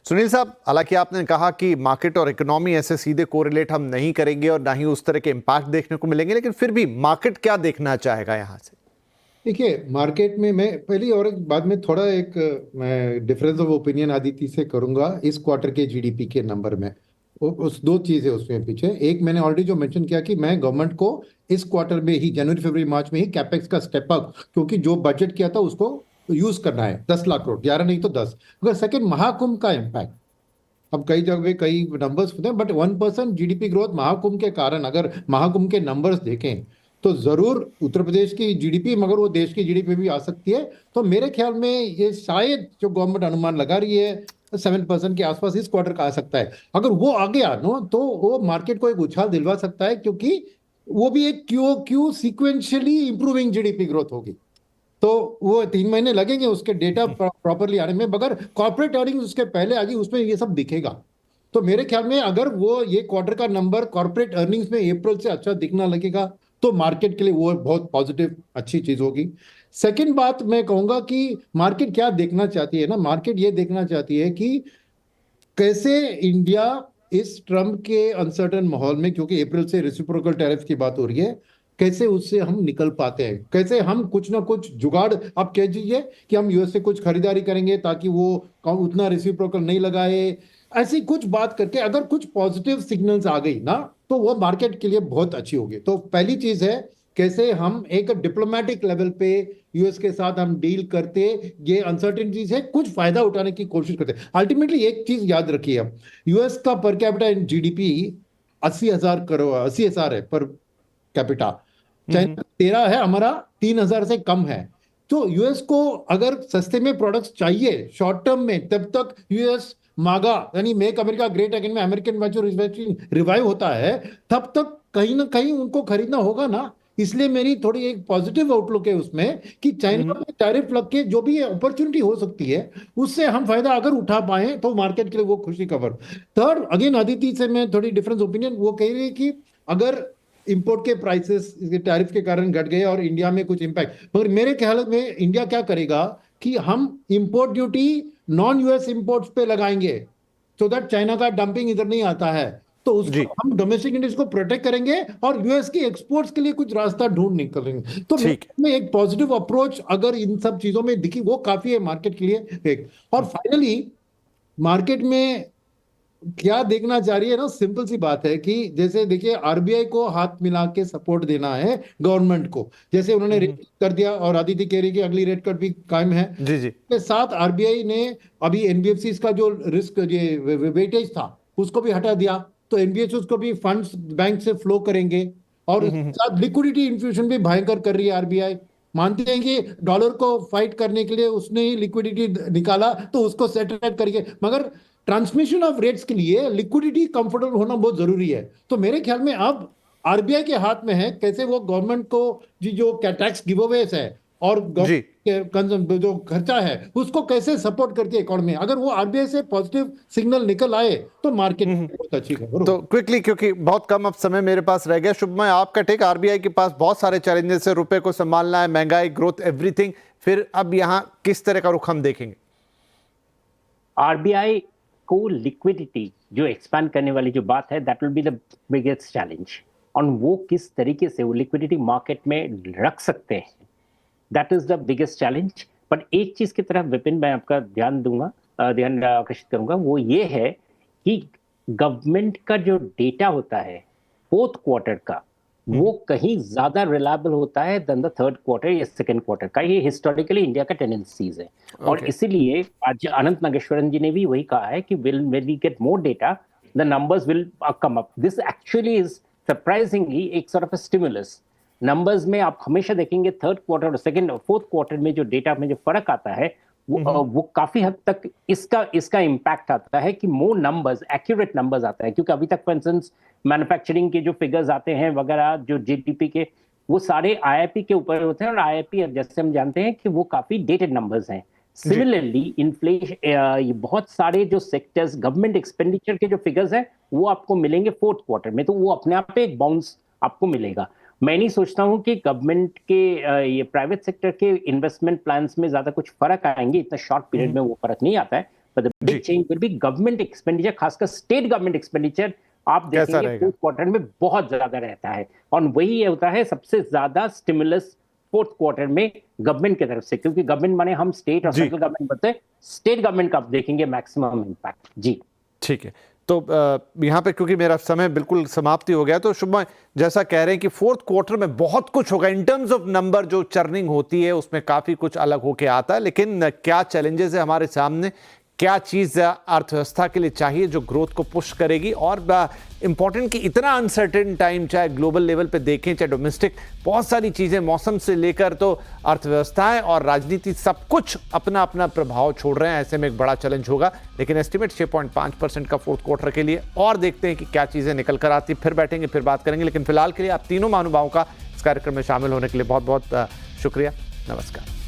सुनील साहब, हालांकि आपने कहा कि मार्केट और इकोनॉमी ऐसे सीधे कोरिलेट हम नहीं करेंगे और ना ही उस तरह के इम्पैक्ट देखने को मिलेंगे, लेकिन फिर भी मार्केट क्या देखना चाहेगा यहाँ से? देखिए, मार्केट में मैं पहली और एक बाद में थोड़ा एक मैं डिफरेंस ऑफ ओपिनियन आदित्य से करूंगा इस क्वार्टर के जीडीपी के नंबर में। उस दो चीजें उसमें पीछे, एक मैंने ऑलरेडी जो मेंशन किया कि मैं गवर्नमेंट को इस क्वार्टर में ही जनवरी फरवरी मार्च में ही कैपेक्स का स्टेप अप, क्योंकि जो बजट किया था उसको यूज करना है 10 लाख करोड़, 11 नहीं तो 10। अगर सेकेंड महाकुंभ का इम्पैक्ट, अब कई जगह कई नंबर्स होते हैं, बट 1% जीडीपी ग्रोथ महाकुंभ के कारण अगर महाकुंभ के नंबर्स देखें तो जरूर उत्तर प्रदेश की जीडीपी, मगर वो देश की जीडीपी भी आ सकती है। तो मेरे ख्याल में ये शायद जो गवर्नमेंट अनुमान लगा रही है 7% के आसपास इस क्वार्टर का आ सकता है। अगर वो आ गया नो तो वो मार्केट को एक उछाल दिलवा सकता है, क्योंकि वो भी एक Q Q sequentially improving GDP growth होगी। तो वो 3 महीने लगेंगे उसके डेटा प्रॉपरली आने में, मगर कॉर्पोरेट अर्निंग्स उसके पहले आ गई, उसमें ये सब दिखेगा। तो मेरे ख्याल में अगर वो ये क्वार्टर का नंबर कॉर्पोरेट अर्निंग्स में अप्रैल से अच्छा दिखना लगेगा तो मार्केट के लिए वो बहुत पॉजिटिव अच्छी चीज होगी। सेकंड बात मैं कहूंगा कि मार्केट क्या देखना चाहती है ना, मार्केट ये देखना चाहती है कि कैसे इंडिया इस ट्रम्प के अनसर्टन माहौल में, क्योंकि अप्रैल से रेसिप्रोकल टैरिफ की बात हो रही है, कैसे उससे हम निकल पाते हैं, कैसे हम कुछ ना कुछ जुगाड़, आप कह दीजिए कि हम यूएस से कुछ खरीदारी करेंगे ताकि वो उतना रेसिप्रोकल नहीं लगाए। ऐसी कुछ बात करके अगर कुछ पॉजिटिव सिग्नल्स आ गई ना तो वो मार्केट के लिए बहुत अच्छी होगी। तो पहली चीज है कैसे हम एक डिप्लोमेटिक लेवल पे यूएस के साथ हम डील करते, ये अनसर्टेनिटी से कुछ फायदा उठाने की कोशिश करते। अल्टीमेटली एक चीज याद रखिए, अब यूएस का पर कैपिटा जीडीपी 80,000 करोड़ 80,000 है पर कैपिटा, चाइना 13 है, हमारा 3,000 से कम है। तो यूएस को अगर सस्ते में प्रोडक्ट्स चाहिए शॉर्ट टर्म में, तब तक यूएस मागा यानी मेक अमेरिका ग्रेट अगेन में अमेरिकन मैन्युफैक्चरिंग रिवाइव होता है, तब तक कहीं ना कहीं उनको खरीदना होगा ना। इसलिए मेरी थोड़ी एक पॉजिटिव आउटलुक है उसमें कि चाइना में टैरिफ लग के जो भी अपॉर्चुनिटी हो सकती है उससे हम फायदा अगर उठा पाए तो मार्केट के लिए वो खुशी खबर। थर्ड, अगेन अदिति से मैं थोड़ी डिफरेंस ओपिनियन, वो कह रही है कि अगर इंपोर्ट के प्राइसेस टैरिफ के कारण घट गए और इंडिया में कुछ इंपैक्ट, मगर मेरे ख्याल में इंडिया क्या करेगा कि हम import duty non US imports पे लगाएंगे, सो दैट चाइना का डंपिंग इधर नहीं आता है। तो उसको जी, हम डोमेस्टिक इंडस्ट्री को प्रोटेक्ट करेंगे और यूएस की एक्सपोर्ट्स के लिए कुछ रास्ता ढूंढ निकलेंगे। तो ठीक है। में एक पॉजिटिव अप्रोच अगर इन सब चीजों में दिखी वो काफी है मार्केट के लिए एक। और फाइनली मार्केट में क्या देखना चाह रही है ना, सिंपल सी बात है कि जैसे देखिए आरबीआई को हाथ मिला के सपोर्ट देना है गवर्नमेंट को, जैसे उन्होंने रेट कर दिया और आदित्य कह रही है कि अगली रेट कट भी कायम है जी जी। के साथ आरबीआई ने अभी एनबीएफसी का जो रिस्क ये वेटेज था उसको भी हटा दिया, तो एनबीएफसी को भी फंड्स बैंक से फ्लो करेंगे और उसके साथ लिक्विडिटी इन्फ्यूजन भी भयंकर कर रही है आरबीआई। मानते हैं कि डॉलर को फाइट करने के लिए उसने ही लिक्विडिटी निकाला तो उसको सेटल करिए, मगर ट्रांसमिशन ऑफ रेट्स के लिए लिक्विडिटी कंफर्टेबल होना बहुत जरूरी है। तो मेरे ख्याल में अब आरबीआई के हाथ में है कैसे वो गवर्नमेंट को जी जो टैक्स गिवअवेज है और जी, जो खर्चा है उसको कैसे सपोर्ट करके इकोनॉमी, अगर वो आरबीआई से पॉजिटिव सिग्नल निकल आए तो मार्केट बहुत अच्छी खबर तो होगी। क्विकली, क्योंकि बहुत कम अब समय मेरे पास रह गया, शुभमय आपका टेक। आरबीआई के पास बहुत सारे चैलेंजेस है, रुपए को संभालना है, महंगाई, ग्रोथ, एवरीथिंग, फिर अब यहां किस तरह का रुख हम देखेंगे? आरबीआई को लिक्विडिटी जो एक्सपैंड करने वाली जो बात है, that will be the biggest challenge. और वो किस तरीके से वो लिक्विडिटी मार्केट में रख सकते हैं, that is the biggest challenge. But एक चीज की तरफ विपिन मैं आपका ध्यान आकर्षित करूंगा, वो ये है कि गवर्नमेंट का जो डेटा होता है फोर्थ क्वार्टर का, वो कहीं ज्यादा रिलायबल होता है देन द थर्ड क्वार्टर या सेकंड क्वार्टर का। ये हिस्टोरिकली इंडिया का टेंडेंसीज है। और इसीलिए आज अनंत नागेश्वरन जी ने भी वही कहा है कि when we get more data the numbers will come up. This actually is surprisingly एक sort of a stimulus. Numbers में आप हमेशा देखेंगे थर्ड क्वार्टर और सेकंड और फोर्थ क्वार्टर में जो डेटा में जो फर्क आता है वो काफी हद तक इसका इम्पैक्ट आता है कि मोर नंबर्स, एक्यूरेट नंबर्स आता है। क्योंकि अभी तक फॉर इंस्टेंस मैन्युफैक्चरिंग के जो फिगर्स आते हैं वगैरह, जो जीडीपी के, वो सारे आईआईपी के ऊपर होते हैं और आईआईपी जैसे हम जानते हैं कि वो काफी डेटेड नंबर्स हैं। सिमिलरली इन्फ्लेशन, बहुत सारे जो सेक्टर्स गवर्नमेंट एक्सपेंडिचर के जो फिगर्स हैं वो आपको मिलेंगे फोर्थ क्वार्टर में, तो वो अपने आप पे एक बाउंस आपको मिलेगा। मैं नहीं सोचता हूं कि गवर्नमेंट के ये प्राइवेट सेक्टर के इन्वेस्टमेंट प्लान्स में ज्यादा कुछ फर्क आएंगे, इतना शॉर्ट पीरियड में वो फर्क नहीं आता है। but the जी। big change will be government expenditure, खासकर स्टेट गवर्नमेंट एक्सपेंडिचर आप कैसा देखेंगे रहेगा? फोर्थ क्वार्टर में बहुत ज्यादा रहता है, और वही होता है सबसे ज्यादा स्टिमुलस फोर्थ क्वार्टर में गवर्नमेंट की तरफ से, क्योंकि गवर्नमेंट माने हम स्टेट और जी। सेंट्रल गवर्नमेंट बोलते हैं, स्टेट गवर्नमेंट का आप देखेंगे मैक्सिमम इम्पैक्ट। जी ठीक है, तो यहाँ पे क्योंकि मेरा समय बिल्कुल समाप्ति हो गया, तो शुभमय जैसा कह रहे हैं कि फोर्थ क्वार्टर में बहुत कुछ होगा इन टर्म्स ऑफ नंबर, जो चर्निंग होती है उसमें काफ़ी कुछ अलग होके आता है, लेकिन क्या चैलेंजेस है हमारे सामने, क्या चीज़ अर्थव्यवस्था के लिए चाहिए जो ग्रोथ को पुश करेगी, और इंपॉर्टेंट कि इतना अनसर्टेन टाइम, चाहे ग्लोबल लेवल पे देखें चाहे डोमेस्टिक, बहुत सारी चीज़ें मौसम से लेकर तो अर्थव्यवस्थाएं और राजनीति सब कुछ अपना अपना प्रभाव छोड़ रहे हैं। ऐसे में एक बड़ा चैलेंज होगा, लेकिन एस्टिमेट 6.5% का फोर्थ क्वार्टर के लिए, और देखते हैं कि क्या चीज़ें निकल कर आती। फिर बैठेंगे, फिर बात करेंगे, लेकिन फिलहाल के लिए आप तीनों महानुभावों का इस कार्यक्रम में शामिल होने के लिए बहुत बहुत शुक्रिया। नमस्कार।